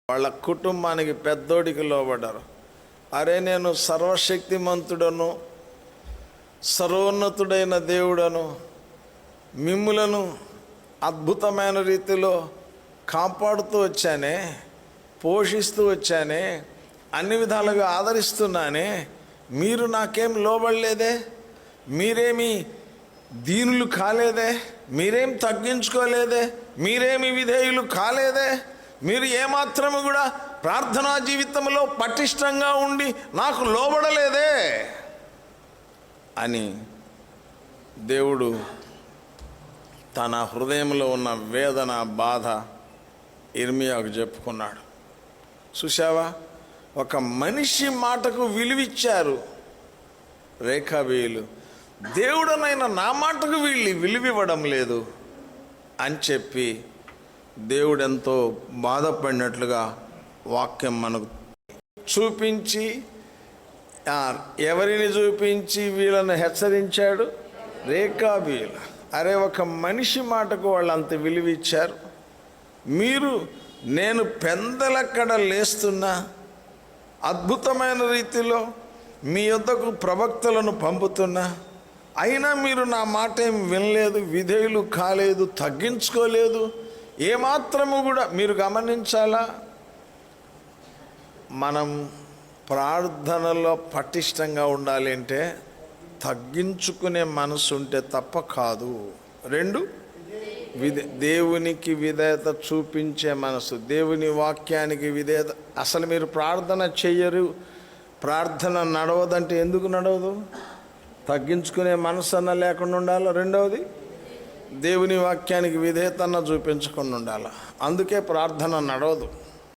వాళ్ళ కుటుంబానికి పెద్దోడికి లోబడ్డారు. అరే, నేను సర్వశక్తిమంతుడను, సర్వోన్నతుడైన దేవుడను, మిమ్ములను అద్భుతమైన రీతిలో కాపాడుతూ వచ్చానే, పోషిస్తూ వచ్చానే, అన్ని విధాలుగా ఆదరిస్తున్నానే, మీరు నాకేం లోబడలేదే, మీరేమి దీనులు కాలేదే, మీరేం తగ్గించుకోలేదే, మీరేమి విధేయులు కాలేదే, మీరు ఏమాత్రము కూడా ప్రార్థనా జీవితంలో పటిష్టంగా ఉండి నాకు లోబడలేదే అని దేవుడు తన హృదయంలో ఉన్న వేదన, బాధ ఇర్మియాకు చెప్పుకున్నాడు. చూశావా, ఒక మనిషి మాటకు విలువిచ్చారు రేఖాబీయులు, దేవుడనైనా నా మాటకు వీళ్ళు విలువివ్వడం లేదు అని చెప్పి దేవుడెంతో బాధపడినట్లుగా వాక్యం మనకు చూపించి, ఎవరిని చూపించి వీళ్ళని హెచ్చరించాడు? రేఖాబీయులు. అరే, ఒక మనిషి మాటకు వాళ్ళు అంత విలువిచ్చారు. మీరు నేను పెందలక్కడ లేస్తున్నా, అద్భుతమైన రీతిలో మీ యొద్దకు ప్రవక్తలను పంపుతున్నా, అయినా మీరు నా మాట ఏం వినలేదు, విధేయులు కాలేదు, తగ్గించుకోలేదు. ఏమాత్రము కూడా మీరు గమనించాలా, మనం ప్రార్థనలో పటిష్టంగా ఉండాలి అంటే తగ్గించుకునే మనసు ఉంటే తప్ప కాదు. 2, దేవునికి విధేయత చూపించే మనసు, దేవుని వాక్యానికి విధేయత. అసలు మీరు ప్రార్థన చెయ్యరు, ప్రార్థన నడవదంటే ఎందుకు నడవదు? తగ్గించుకునే మనసు అన్న లేకుండా ఉండాలి. 2వది, దేవుని వాక్యానికి విధేయత అన్న చూపించకుండా ఉండాలి. అందుకే ప్రార్థన నడవదు.